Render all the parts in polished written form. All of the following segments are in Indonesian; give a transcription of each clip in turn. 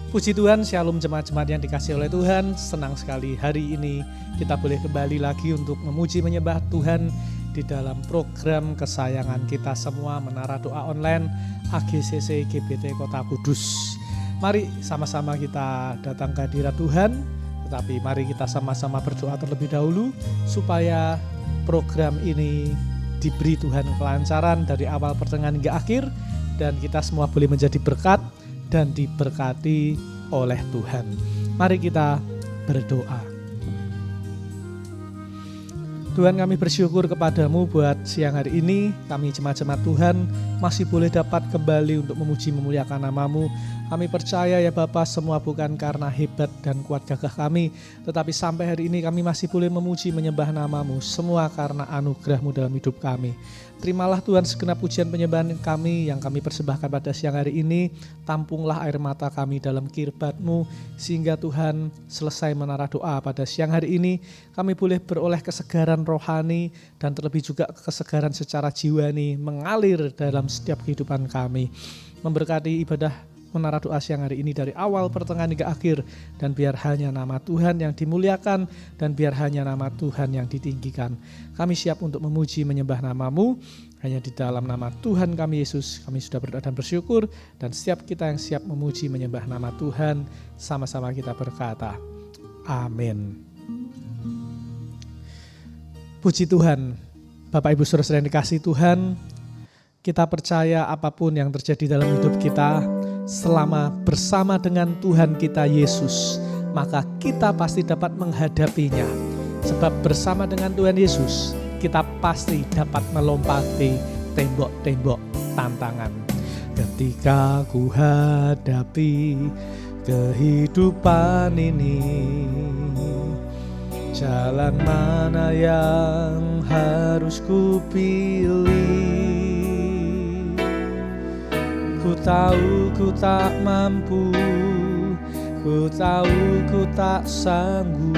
Puji Tuhan, Shalom jemaat-jemaat yang dikasihi oleh Tuhan. Senang sekali hari ini kita boleh kembali lagi untuk memuji menyembah Tuhan di dalam program kesayangan kita semua, Menara Doa Online AGCC GBT Kota Kudus. Mari sama-sama kita datang ke hadirat Tuhan, tetapi mari kita sama-sama berdoa terlebih dahulu supaya program ini diberi Tuhan kelancaran dari awal pertengahan hingga akhir, dan kita semua boleh menjadi berkat dan diberkati oleh Tuhan. Mari kita berdoa. Tuhan, kami bersyukur kepadamu buat siang hari ini. Kami jemaat-jemaat Tuhan masih boleh dapat kembali untuk memuji memuliakan nama-Mu. Kami percaya ya Bapa, semua bukan karena hebat dan kuat gagah kami, tetapi sampai hari ini kami masih boleh memuji menyembah nama-Mu. Semua karena anugerah-Mu dalam hidup kami. Terimalah Tuhan segenap pujian penyembahan kami yang kami persembahkan pada siang hari ini. Tampunglah air mata kami dalam kirbat-Mu, sehingga Tuhan selesai menara doa pada siang hari ini, kami boleh beroleh kesegaran rohani dan terlebih juga kesegaran secara jiwani mengalir dalam setiap kehidupan kami. Memberkati ibadah menara doa siang hari ini dari awal pertengahan hingga akhir, dan biar hanya nama Tuhan yang dimuliakan dan biar hanya nama Tuhan yang ditinggikan. Kami siap untuk memuji menyembah nama-Mu. Hanya di dalam nama Tuhan kami Yesus kami sudah berdoa dan bersyukur, dan setiap kita yang siap memuji menyembah nama Tuhan, sama-sama kita berkata amin. Puji Tuhan. Bapak Ibu Saudara yang dikasihi Tuhan, kita percaya apapun yang terjadi dalam hidup kita, selama bersama dengan Tuhan kita Yesus, maka kita pasti dapat menghadapinya. Sebab bersama dengan Tuhan Yesus, kita pasti dapat melompati tembok-tembok tantangan. Ketika ku hadapi kehidupan ini, jalan mana yang harus ku pilih? Ku tahu ku tak mampu, ku tahu ku tak sanggup.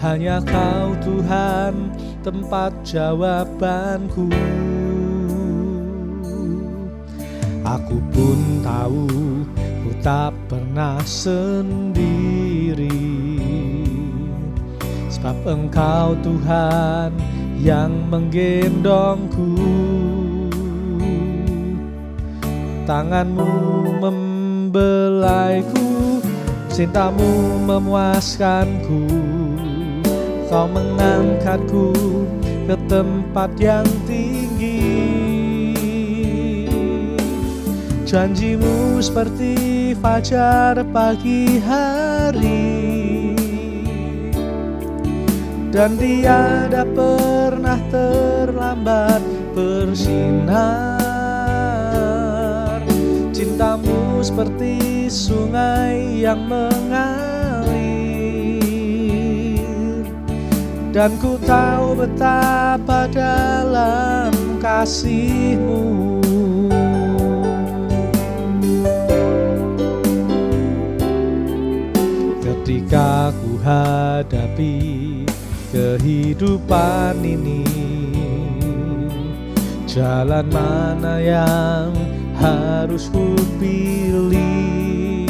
Hanya Kau Tuhan tempat jawabanku. Aku pun tahu ku tak pernah sendiri, sebab Engkau Tuhan yang menggendongku. Tangan-Mu membelaiku, cinta-Mu memuaskanku. Kau mengangkatku ke tempat yang tinggi. Janji-Mu seperti fajar pagi hari, dan tiada pernah terlambat bersinar. Cinta-Mu seperti sungai yang mengalir, dan ku tahu betapa dalam kasih-Mu. Ketika ku hadapi kehidupan ini, jalan mana yang harus ku pilih?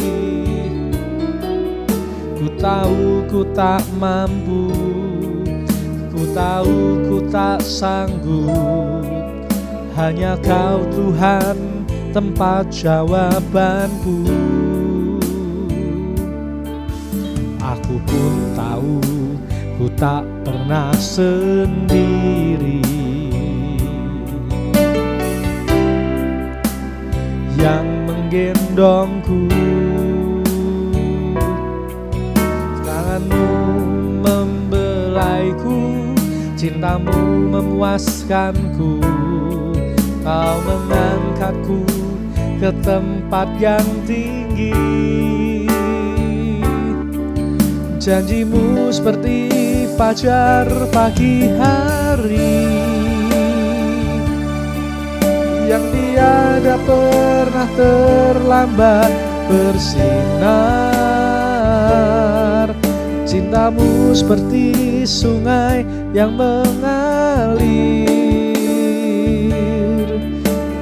Ku tahu ku tak mampu, ku tahu ku tak sanggup. Hanya Kau Tuhan tempat jawabanku. Aku pun tahu ku tak pernah sendiri, yang menggendongku. Tangan-Mu membelaiku, cinta-Mu memuaskanku. Kau mengangkatku ke tempat yang tinggi. Janji-Mu seperti fajar pagi hari, yang tiada pernah terlambat bersinar. Cinta-Mu seperti sungai yang mengalir,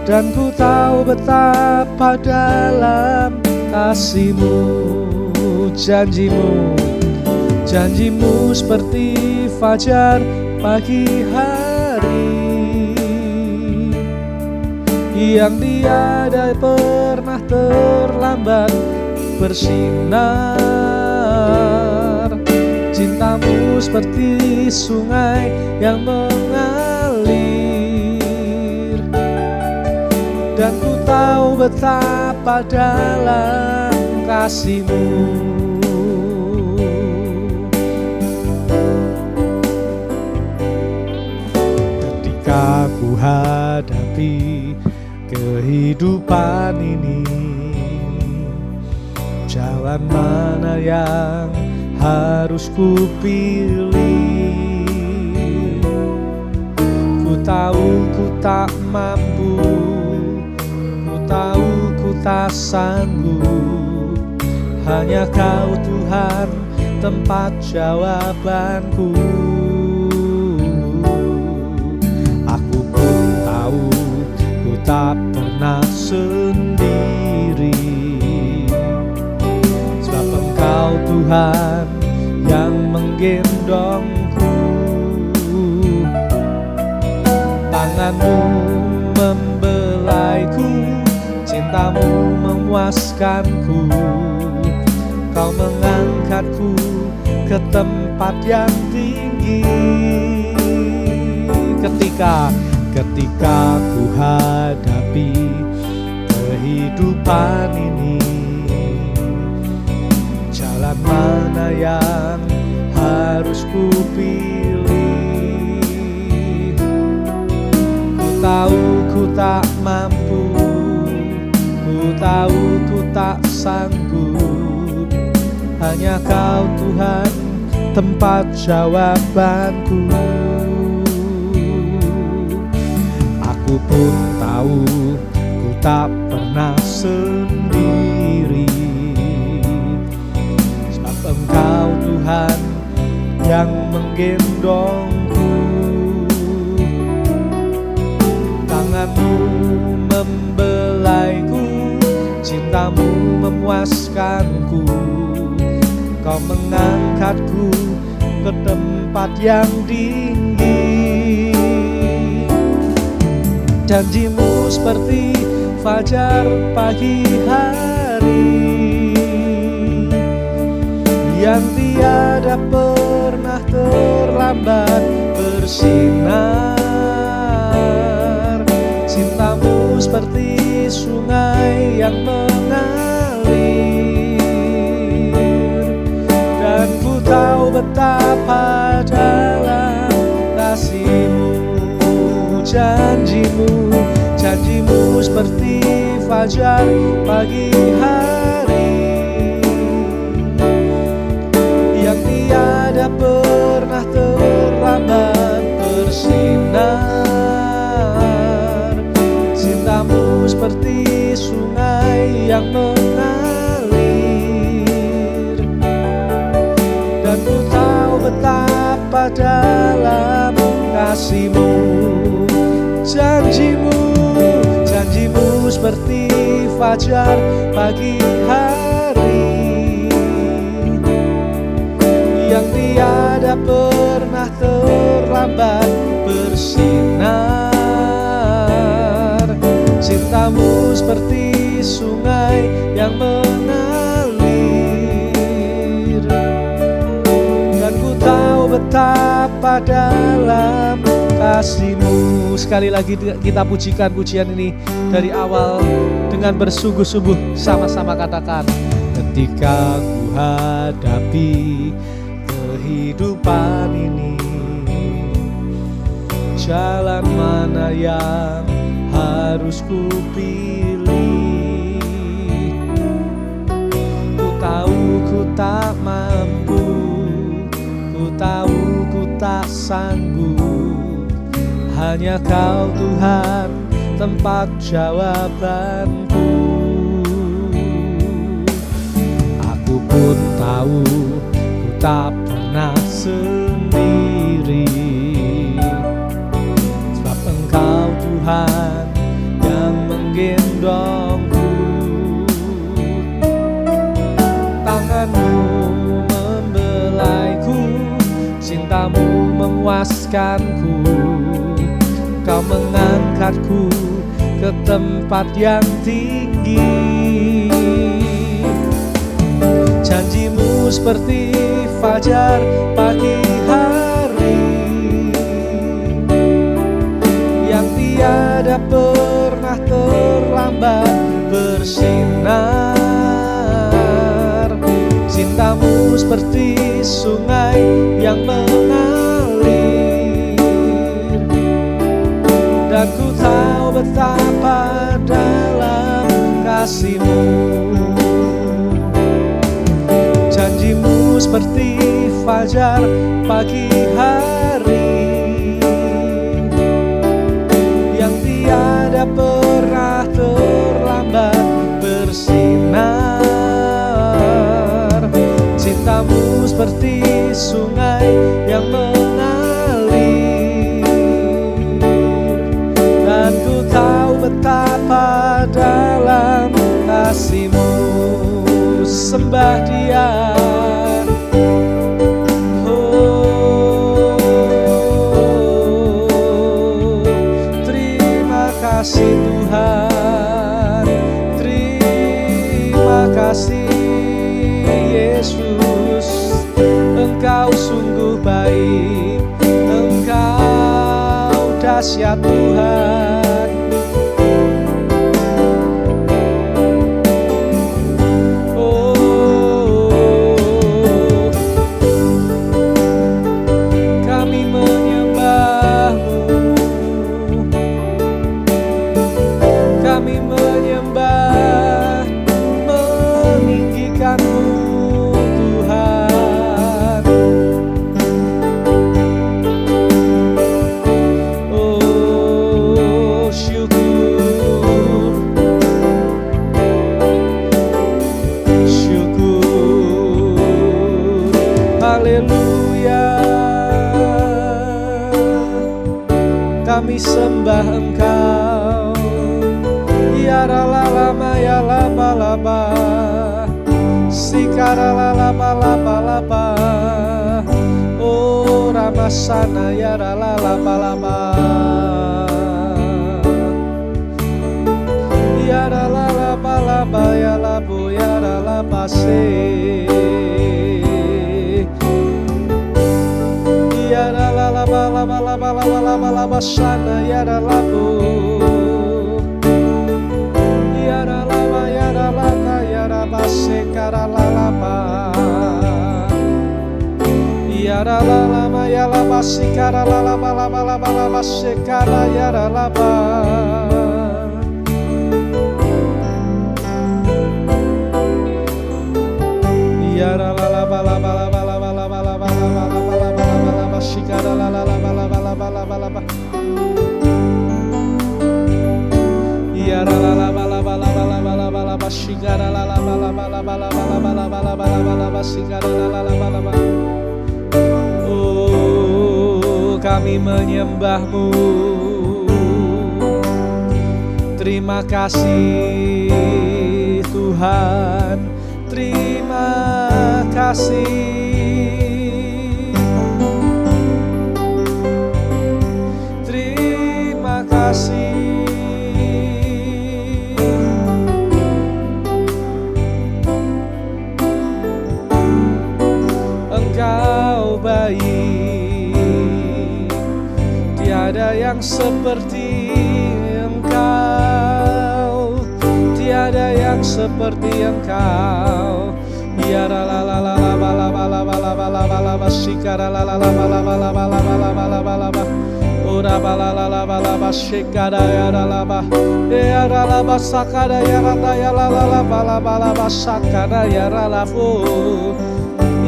dan ku tahu betapa dalam kasih-Mu, janji-Mu, janji-Mu seperti fajar pagi hari yang tiada pernah terlambat bersinar. Cinta-Mu seperti sungai yang mengalir, dan ku tahu betapa dalam kasih-Mu. Ketika ku hadapi kehidupan ini, jalan mana yang harus ku pilih? Ku tahu ku tak mampu, ku tahu ku tak sanggup. Hanya Kau Tuhan tempat jawabanku. Aku pun tahu ku tak pernah sendiri, sebab Engkau Tuhan yang menggendongku. Tangan-Mu membelaiku, cinta-Mu memuaskanku. Kau mengangkatku ke tempat yang tinggi. Ketika ku hadapi kehidupan ini, jalan mana yang harus ku pilih? Ku tahu ku tak mampu, ku tahu ku tak sanggup. Hanya Kau Tuhan tempat jawabanku. Aku pun tahu ku tak pernah sendiri, sebab Engkau Tuhan yang menggendongku. Tangan-Mu membelaiku, cinta-Mu memuaskanku. Kau mengangkatku ke tempat yang tinggi. Janji-Mu seperti fajar pagi hari yang tiada pernah terlambat bersinar. Cinta-Mu seperti sungai yang mengalir, dan ku tahu betapa dalam kasih-Mu. Janji-Mu, janji-Mu seperti fajar pagi hari yang tiada pernah terlambat bersinar. Cinta-Mu seperti sungai yang mengalir, dan ku tahu betapa dalam kasih-Mu. Janji-Mu, janji-Mu seperti fajar pagi hari yang tiada pernah terlambat bersinar. Cinta-Mu seperti sungai yang mengalir, dan ku tahu betapa dalam kasih-Mu. Sekali lagi kita pujikan pujian ini dari awal dengan bersungguh-sungguh. Sama-sama katakan, ketika ku hadapi kehidupan ini, jalan mana yang harus ku pilih? Ku tahu ku tak mampu, ku tahu ku tak sanggup. Hanya Kau Tuhan tempat jawabanku. Aku pun tahu ku tak pernah sendiri, sebab Engkau Tuhan yang menggendongku. memuaskanku, Kau mengangkatku ke tempat yang tinggi. Janjimu seperti fajar pagi hari yang tiada pernah terlambat bersinar. Cintamu seperti sungai yang mengalir, dan ku tahu betapa dalam kasih-Mu. Janji-Mu seperti fajar pagi hari yang tiada pernah terlambat bersinar. Cinta-Mu seperti sungai yang mengalir, dan ku tahu betapa dalam kasih-Mu. Sembah Dia, terima kasih Tuhan, terima kasih Yesus. Engkau sungguh baik, Engkau dahsyat Tuhan. Kami sembah Engkau, ya lama ya laba, sikara laba, oh ramasana ya laba, ya laba ya labu ya laba se. Laba sana yara labu, yara laba yara lata yara basekara lalaba, yara lama yara basikara laba sekara yara laba. Yara laba shikara laba yara laba shikara laba shikara laba. Oh, kami menyembah-Mu, terima kasih Tuhan, terima kasih. Engkau baik, tiada yang seperti Engkau, tiada yang seperti Engkau. Ya la la la la la la la la la la la shikara la la la la la la la la. Ora bala la la la la shikara ya la la ba, ya la la ba sakara ya la la bala sakara ya la fu.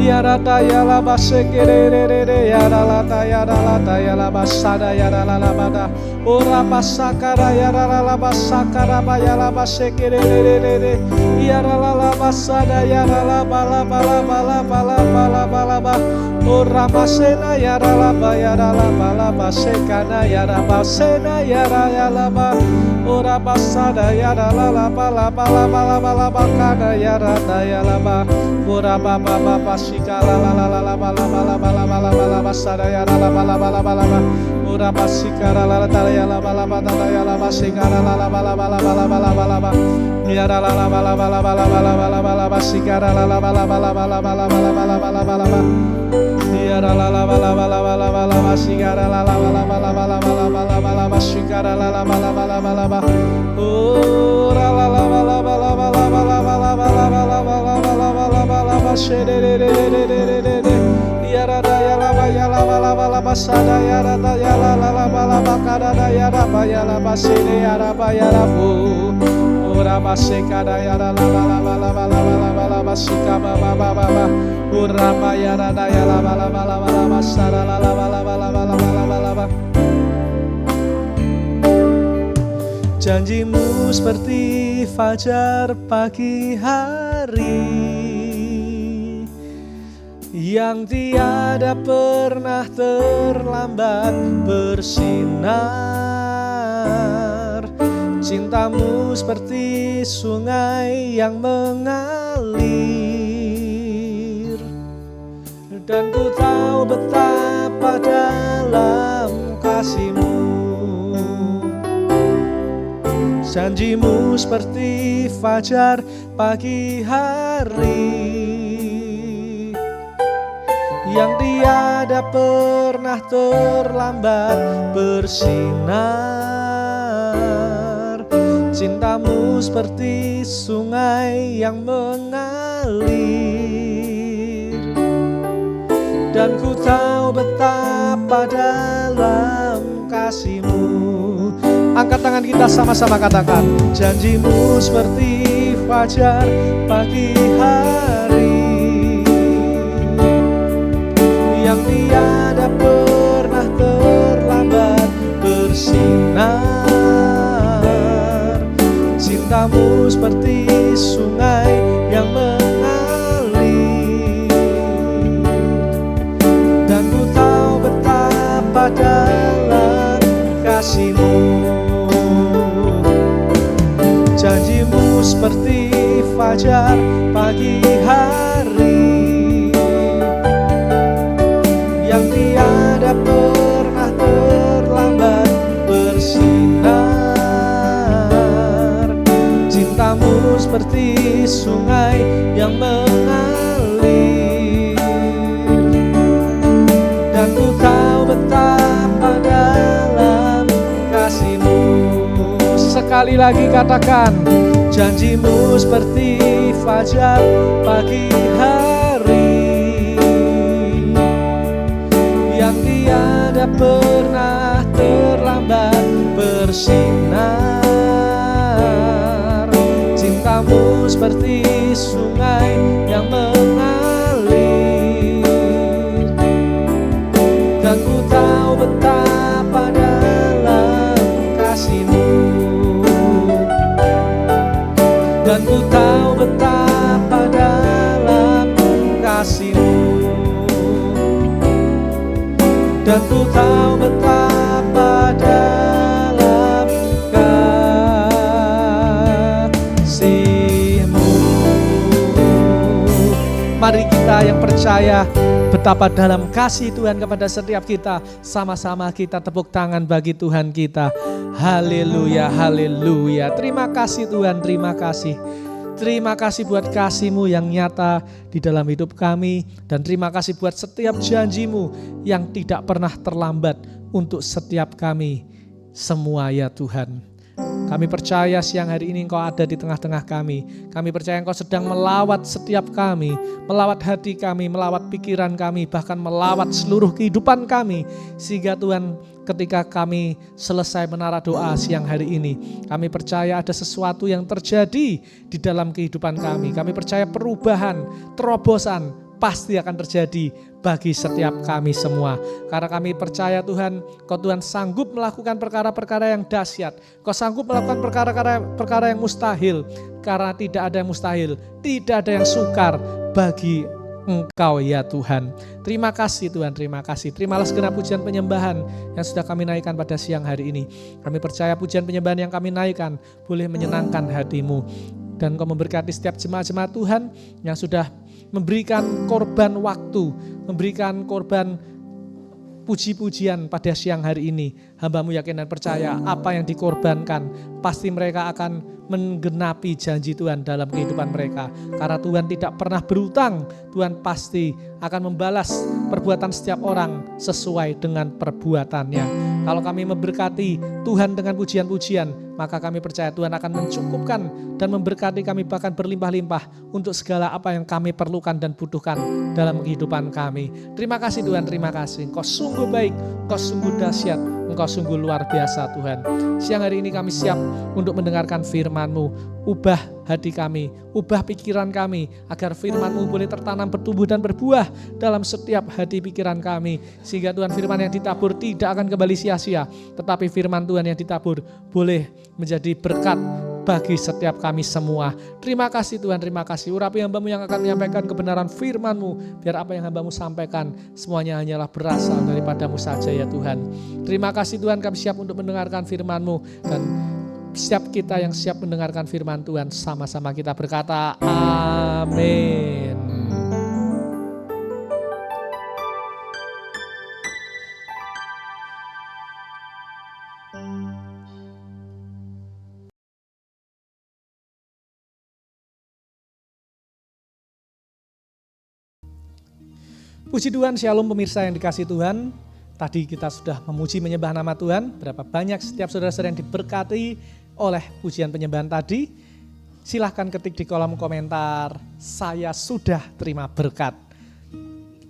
Yarata yala basekerere yaralata yala basada yarala bada ora basakara yarala basakara bayala basekerere yarala basada yarala bala ora basena yarala bayala bala basekana yara basena yarala ba ora basada yarala bala bakana yarata yala ba ora baba sikala la la la la la la la la la la la la sadaya la la la la la la ora pasikara la la ya la la la la ya la pasikara la la la la la la la ya la la la la la la la la pasikara la la la la la la la ya la la la la la la la pasikara la la la la la la pasikara la la la la ora la la la la la la ya ra da ya la ba ya la ba la ba la ba sada ya ra da ya la la la ba la ba kada da ya ra ba ya la ba sini ya ra ba ya la fu ora ba se kada ya la la la la la la la la ba sika ba ba ba ba ba ora ba ya ra da ya la ba la ba la ba sada la la la la la ba janjimu seperti fajar pagi hari yang tiada pernah terlambat bersinar. Cintamu seperti sungai yang mengalir, dan ku tahu betapa dalam kasihmu. Janjimu seperti fajar pagi hari yang tiada pernah terlambat bersinar. Cintamu seperti sungai yang mengalir, dan ku tahu betapa dalam kasihmu. Angkat tangan kita sama-sama katakan, janjimu seperti fajar pagi hari yang tiada pernah terlambat bersinar. Cintamu seperti sungai yang mengalir, dan ku tahu betapa dalam kasihmu. Janjimu seperti fajar pagi hari yang tiada pernah terlambat bersinar. Cintamu seperti sungai yang mengalir, dan ku tahu betapa dalam kasihmu. Sekali lagi katakan, janjimu seperti fajar pagi hari yang tiada pernah terlambat bersinar. Cintamu seperti sungai yang mengalir, dan ku tahu betapa dalam kasihmu, dan ku tahu betapa dalam kasihmu, dan ku tahu betapa dalam kasihmu. Mari kita yang percaya betapa dalam kasih Tuhan kepada setiap kita, sama-sama kita tepuk tangan bagi Tuhan kita. Haleluya, haleluya. Terima kasih Tuhan, terima kasih. Terima kasih buat kasih-Mu yang nyata di dalam hidup kami, dan terima kasih buat setiap janji-Mu yang tidak pernah terlambat untuk setiap kami semua ya Tuhan. Kami percaya siang hari ini Engkau ada di tengah-tengah kami. Kami percaya Engkau sedang melawat setiap kami, melawat hati kami, melawat pikiran kami, bahkan melawat seluruh kehidupan kami. Sehingga Tuhan, ketika kami selesai menara doa siang hari ini, kami percaya ada sesuatu yang terjadi di dalam kehidupan kami. Kami percaya perubahan, terobosan pasti akan terjadi bagi setiap kami semua. Karena kami percaya Tuhan, Kau Tuhan sanggup melakukan perkara-perkara yang dahsyat. Kau sanggup melakukan perkara yang mustahil. Karena tidak ada yang mustahil, tidak ada yang sukar bagi Engkau ya Tuhan. Terima kasih Tuhan, terima kasih. Terimalah segenap pujian penyembahan yang sudah kami naikkan pada siang hari ini. Kami percaya pujian penyembahan yang kami naikkan boleh menyenangkan hati-Mu. Dan Engkau memberkati setiap jemaat-jemaat Tuhan yang sudah memberikan korban waktu, memberikan korban puji-pujian pada siang hari ini. Hamba-Mu yakin dan percaya apa yang dikorbankan pasti mereka akan menggenapi janji Tuhan dalam kehidupan mereka. Karena Tuhan tidak pernah berutang, Tuhan pasti akan membalas perbuatan setiap orang sesuai dengan perbuatannya. Kalau kami memberkati Tuhan dengan pujian-pujian, maka kami percaya Tuhan akan mencukupkan dan memberkati kami bahkan berlimpah-limpah untuk segala apa yang kami perlukan dan butuhkan dalam kehidupan kami. Terima kasih Tuhan, terima kasih. Engkau sungguh baik, Engkau sungguh dahsyat, Engkau sungguh luar biasa Tuhan. Siang hari ini kami siap untuk mendengarkan firman-Mu. Ubah hati kami, ubah pikiran kami, agar firman-Mu boleh tertanam, bertumbuh dan berbuah dalam setiap hati pikiran kami. Sehingga Tuhan, firman yang ditabur tidak akan kembali sia-sia, tetapi firman Tuhan yang ditabur boleh menjadi berkat bagi setiap kami semua. Terima kasih Tuhan, terima kasih. Urapi hamba-Mu yang akan menyampaikan kebenaran firman-Mu, biar apa yang hamba-Mu sampaikan semuanya hanyalah berasal daripada-Mu saja ya Tuhan. Terima kasih Tuhan, kami siap untuk mendengarkan firman-Mu, dan setiap kita yang siap mendengarkan firman Tuhan, sama-sama kita berkata amin. Puji Tuhan, shalom pemirsa yang dikasihi Tuhan. Tadi kita sudah memuji menyembah nama Tuhan. Berapa banyak setiap saudara-saudara yang diberkati oleh pujian penyembahan tadi. Silahkan ketik di kolom komentar, saya sudah terima berkat.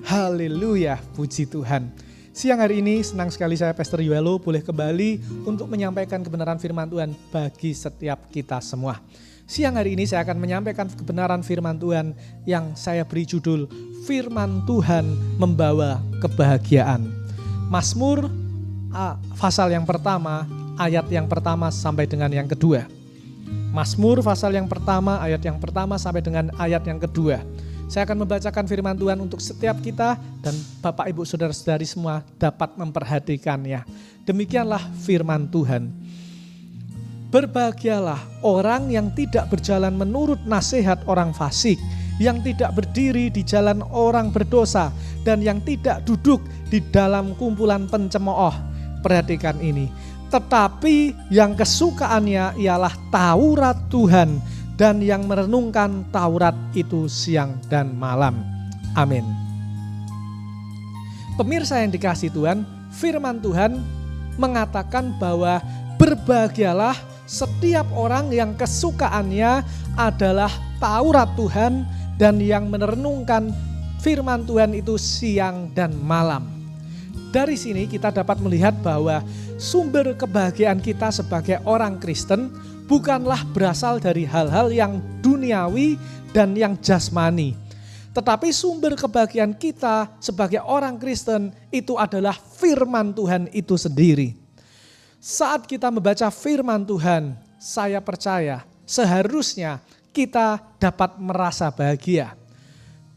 Haleluya, puji Tuhan. Siang hari ini senang sekali saya Pastor Yuelo boleh kembali untuk menyampaikan kebenaran firman Tuhan bagi setiap kita semua. Siang hari ini saya akan menyampaikan kebenaran firman Tuhan yang saya beri judul Firman Tuhan Membawa Kebahagiaan. Mazmur pasal yang pertama, ayat yang pertama sampai dengan yang kedua. Mazmur pasal yang pertama, ayat yang pertama sampai dengan ayat yang kedua. Saya akan membacakan firman Tuhan untuk setiap kita dan Bapak Ibu Saudara-saudari semua dapat memperhatikannya. Demikianlah firman Tuhan. Berbahagialah orang yang tidak berjalan menurut nasihat orang fasik, yang tidak berdiri di jalan orang berdosa, dan yang tidak duduk di dalam kumpulan pencemooh. Perhatikan ini. Tetapi yang kesukaannya ialah Taurat Tuhan, dan yang merenungkan Taurat itu siang dan malam. Amin. Pemirsa yang dikasihi Tuhan, firman Tuhan mengatakan bahwa berbahagialah setiap orang yang kesukaannya adalah Taurat Tuhan dan yang merenungkan firman Tuhan itu siang dan malam. Dari sini kita dapat melihat bahwa sumber kebahagiaan kita sebagai orang Kristen bukanlah berasal dari hal-hal yang duniawi dan yang jasmani. Tetapi sumber kebahagiaan kita sebagai orang Kristen itu adalah firman Tuhan itu sendiri. Saat kita membaca firman Tuhan, saya percaya seharusnya kita dapat merasa bahagia.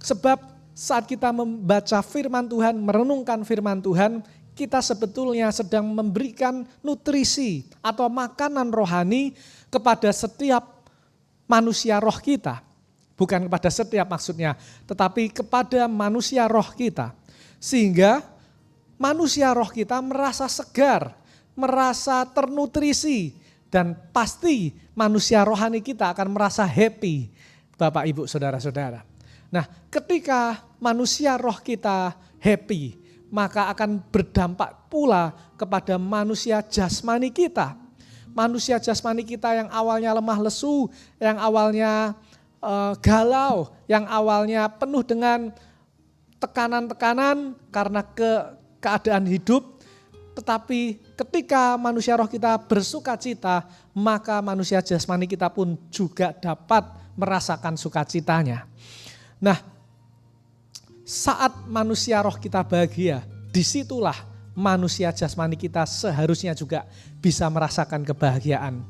Sebab saat kita membaca firman Tuhan, merenungkan firman Tuhan, kita sebetulnya sedang memberikan nutrisi atau makanan rohani kepada setiap manusia roh kita. Bukan kepada setiap maksudnya, tetapi kepada manusia roh kita. Sehingga manusia roh kita merasa segar, merasa ternutrisi, dan pasti manusia rohani kita akan merasa happy, Bapak Ibu Saudara-saudara. Nah, ketika manusia roh kita happy, maka akan berdampak pula kepada manusia jasmani kita. Manusia jasmani kita yang awalnya lemah lesu, yang awalnya galau, yang awalnya penuh dengan tekanan-tekanan karena keadaan hidup. Tetapi ketika manusia roh kita bersuka cita, maka manusia jasmani kita pun juga dapat merasakan sukacitanya. Nah, saat manusia roh kita bahagia, disitulah manusia jasmani kita seharusnya juga bisa merasakan kebahagiaan.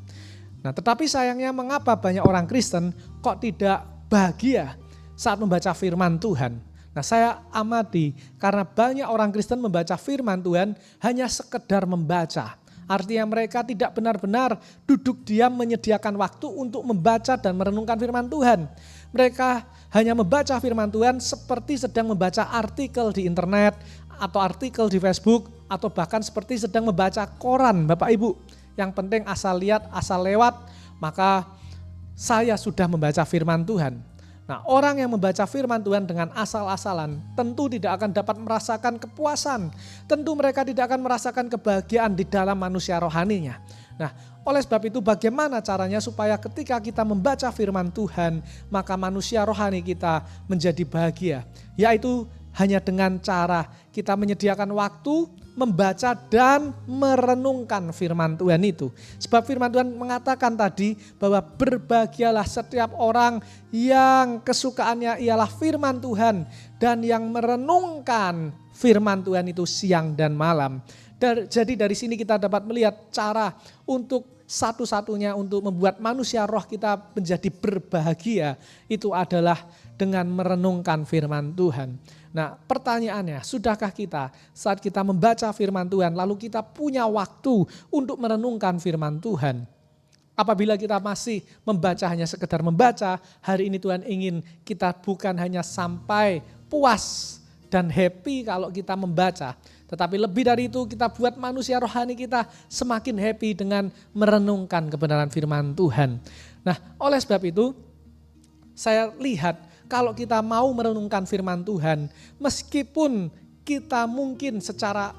Nah, tetapi sayangnya mengapa banyak orang Kristen kok tidak bahagia saat membaca firman Tuhan? Nah, saya amati karena banyak orang Kristen membaca firman Tuhan hanya sekedar membaca Artinya mereka tidak benar-benar duduk diam menyediakan waktu untuk membaca dan merenungkan firman Tuhan. Mereka hanya membaca firman Tuhan seperti sedang membaca artikel di internet atau artikel di Facebook atau bahkan seperti sedang membaca koran, Bapak Ibu. Yang penting asal lihat, asal lewat, maka saya sudah membaca firman Tuhan. Nah, orang yang membaca firman Tuhan dengan asal-asalan tentu tidak akan dapat merasakan kepuasan. Tentu mereka tidak akan merasakan kebahagiaan di dalam manusia rohaninya. Nah, oleh sebab itu bagaimana caranya supaya ketika kita membaca firman Tuhan, maka manusia rohani kita menjadi bahagia. Yaitu hanya dengan cara kita menyediakan waktu, membaca dan merenungkan firman Tuhan itu. Sebab firman Tuhan mengatakan tadi bahwa berbahagialah setiap orang yang kesukaannya ialah firman Tuhan dan yang merenungkan firman Tuhan itu siang dan malam. Jadi dari sini kita dapat melihat cara untuk satu-satunya untuk membuat manusia roh kita menjadi berbahagia itu adalah dengan merenungkan firman Tuhan. Nah, pertanyaannya, sudahkah kita saat kita membaca firman Tuhan lalu kita punya waktu untuk merenungkan firman Tuhan? Apabila kita masih membaca hanya sekedar membaca, hari ini Tuhan ingin kita bukan hanya sampai puas dan happy kalau kita membaca, tetapi lebih dari itu kita buat manusia rohani kita semakin happy dengan merenungkan kebenaran firman Tuhan. Nah, oleh sebab itu saya lihat kalau kita mau merenungkan firman Tuhan, meskipun kita mungkin secara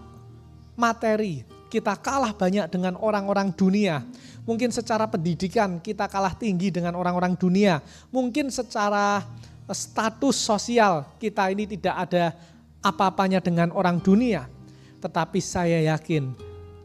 materi kita kalah banyak dengan orang-orang dunia, mungkin secara pendidikan kita kalah tinggi dengan orang-orang dunia, mungkin secara status sosial kita ini tidak ada apa-apanya dengan orang dunia, tetapi saya yakin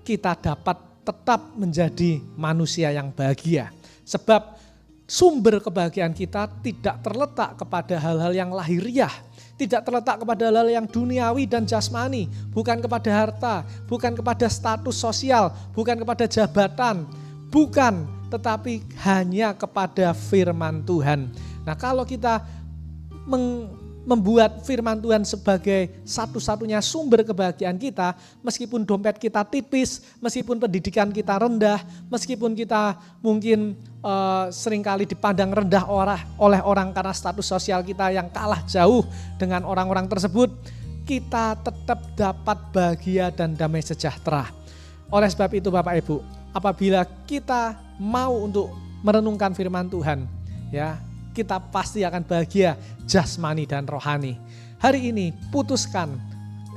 kita dapat tetap menjadi manusia yang bahagia. Sebab sumber kebahagiaan kita tidak terletak kepada hal-hal yang lahiriah, tidak terletak kepada hal-hal yang duniawi dan jasmani, bukan kepada harta, bukan kepada status sosial, bukan kepada jabatan, bukan, tetapi hanya kepada firman Tuhan. Nah, kalau kita membuat firman Tuhan sebagai satu-satunya sumber kebahagiaan kita, meskipun dompet kita tipis, meskipun pendidikan kita rendah, meskipun kita mungkin seringkali dipandang rendah oleh orang karena status sosial kita yang kalah jauh dengan orang-orang tersebut, kita tetap dapat bahagia dan damai sejahtera. Oleh sebab itu Bapak Ibu, apabila kita mau untuk merenungkan firman Tuhan, ya, kita pasti akan bahagia jasmani dan rohani. Hari ini putuskan,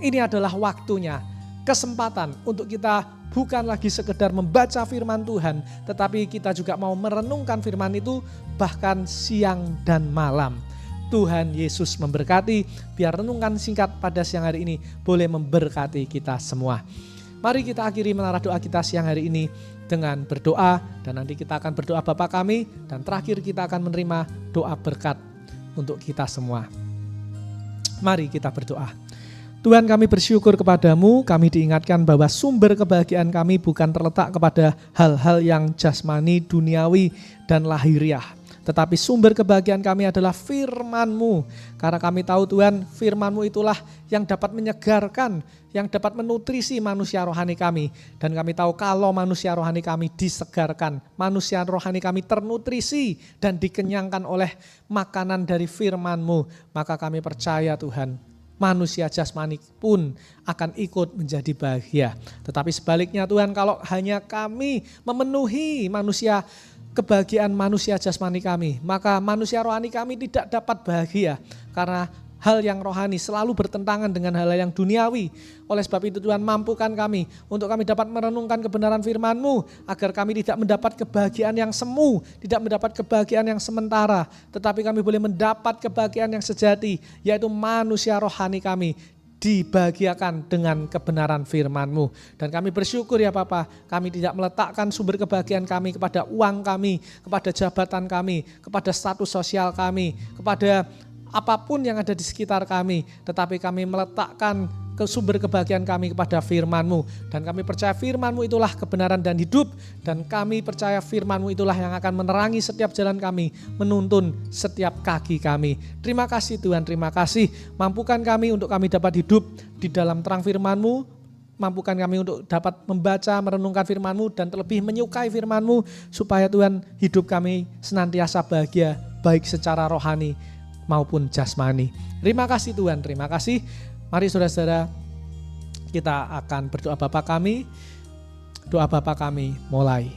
ini adalah waktunya, kesempatan untuk kita bukan lagi sekedar membaca firman Tuhan, tetapi kita juga mau merenungkan firman itu bahkan siang dan malam. Tuhan Yesus memberkati, biar renungan singkat pada siang hari ini boleh memberkati kita semua. Mari kita akhiri menara doa kita siang hari ini dengan berdoa, dan nanti kita akan berdoa Bapa kami, dan terakhir kita akan menerima doa berkat untuk kita semua. Mari kita berdoa. Tuhan, kami bersyukur kepadamu, kami diingatkan bahwa sumber kebahagiaan kami bukan terletak kepada hal-hal yang jasmani, duniawi, dan lahiriah. Tetapi sumber kebahagiaan kami adalah firman-Mu. Karena kami tahu Tuhan, firman-Mu itulah yang dapat menyegarkan, yang dapat menutrisi manusia rohani kami. Dan kami tahu kalau manusia rohani kami disegarkan, manusia rohani kami ternutrisi dan dikenyangkan oleh makanan dari firman-Mu, maka kami percaya Tuhan, manusia jasmani pun akan ikut menjadi bahagia. Tetapi sebaliknya Tuhan, kalau hanya kami memenuhi kebahagiaan manusia jasmani kami, maka manusia rohani kami tidak dapat bahagia, karena hal yang rohani selalu bertentangan dengan hal yang duniawi. Oleh sebab itu Tuhan, mampukan kami untuk kami dapat merenungkan kebenaran firman-Mu, agar kami tidak mendapat kebahagiaan yang semu, tidak mendapat kebahagiaan yang sementara, tetapi kami boleh mendapat kebahagiaan yang sejati, yaitu manusia rohani kami dibahagiakan dengan kebenaran firman-Mu. Dan kami bersyukur ya Bapa, kami tidak meletakkan sumber kebahagiaan kami kepada uang kami, kepada jabatan kami, kepada status sosial kami, kepada apapun yang ada di sekitar kami, tetapi kami meletakkan sumber kebahagiaan kami kepada firman-Mu. Dan kami percaya firman-Mu itulah kebenaran dan hidup, dan kami percaya firman-Mu itulah yang akan menerangi setiap jalan kami, menuntun setiap kaki kami. Terima kasih Tuhan, terima kasih. Mampukan kami untuk kami dapat hidup di dalam terang firman-Mu, mampukan kami untuk dapat membaca, merenungkan firman-Mu dan terlebih menyukai firman-Mu supaya Tuhan hidup kami senantiasa bahagia baik secara rohani maupun jasmani. Terima kasih Tuhan, terima kasih. Mari saudara-saudara kita akan berdoa Bapa kami. Doa Bapa kami mulai.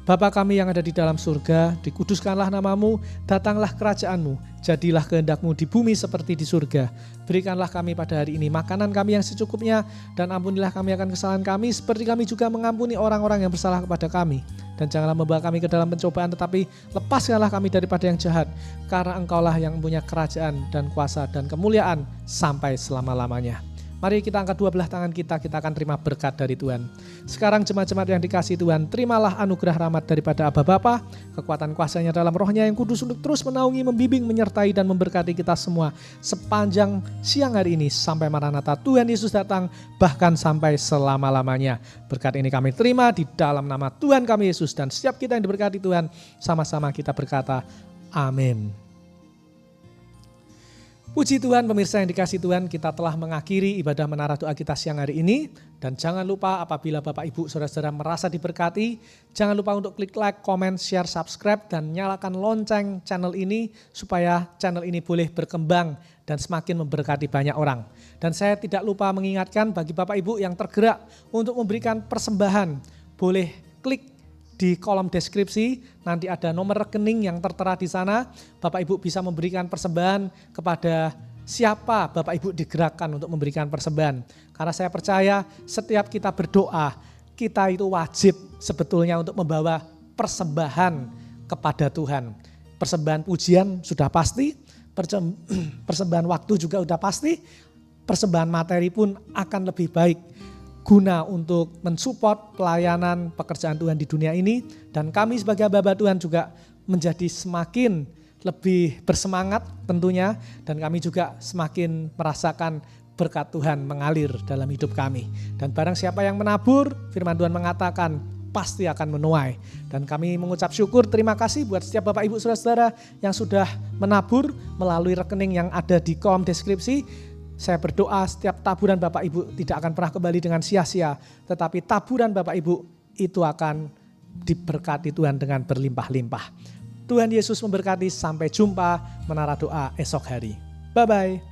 Bapa kami yang ada di dalam surga, dikuduskanlah nama-Mu, datanglah kerajaan-Mu, jadilah kehendak-Mu di bumi seperti di surga. Berikanlah kami pada hari ini makanan kami yang secukupnya, dan ampunilah kami akan kesalahan kami, seperti kami juga mengampuni orang-orang yang bersalah kepada kami. Dan janganlah membawa kami ke dalam pencobaan, tetapi lepaskanlah kami daripada yang jahat, karena Engkaulah yang punya kerajaan dan kuasa dan kemuliaan sampai selama-lamanya. Mari kita angkat dua belah tangan kita akan terima berkat dari Tuhan. Sekarang jemaat-jemaat yang dikasihi Tuhan, terimalah anugerah rahmat daripada Aba Bapa, kekuatan kuasanya dalam Roh-Nya yang kudus untuk terus menaungi, membimbing, menyertai dan memberkati kita semua sepanjang siang hari ini sampai Maranatha Tuhan Yesus datang, bahkan sampai selama-lamanya. Berkat ini kami terima di dalam nama Tuhan kami Yesus, dan setiap kita yang diberkati Tuhan, sama-sama kita berkata amin. Puji Tuhan, pemirsa yang dikasihi Tuhan, kita telah mengakhiri ibadah menara doa kita siang hari ini. Dan jangan lupa apabila Bapak Ibu Saudara-saudara merasa diberkati, jangan lupa untuk klik like, comment, share, subscribe, dan nyalakan lonceng channel ini supaya channel ini boleh berkembang dan semakin memberkati banyak orang. Dan saya tidak lupa mengingatkan bagi Bapak Ibu yang tergerak untuk memberikan persembahan, boleh klik di kolom deskripsi, nanti ada nomor rekening yang tertera di sana. Bapak Ibu bisa memberikan persembahan kepada siapa Bapak Ibu digerakkan untuk memberikan persembahan. Karena saya percaya setiap kita berdoa, kita itu wajib sebetulnya untuk membawa persembahan kepada Tuhan. Persembahan pujian sudah pasti, persembahan waktu juga sudah pasti, persembahan materi pun akan lebih baik, guna untuk mensupport pelayanan pekerjaan Tuhan di dunia ini. Dan kami sebagai hamba Tuhan juga menjadi semakin lebih bersemangat tentunya, dan kami juga semakin merasakan berkat Tuhan mengalir dalam hidup kami. Dan barang siapa yang menabur, firman Tuhan mengatakan pasti akan menuai. Dan kami mengucap syukur, terima kasih buat setiap Bapak Ibu Saudara-saudara yang sudah menabur melalui rekening yang ada di kolom deskripsi. Saya berdoa setiap taburan Bapak Ibu tidak akan pernah kembali dengan sia-sia, tetapi taburan Bapak Ibu itu akan diberkati Tuhan dengan berlimpah-limpah. Tuhan Yesus memberkati, sampai jumpa menara doa esok hari. Bye-bye.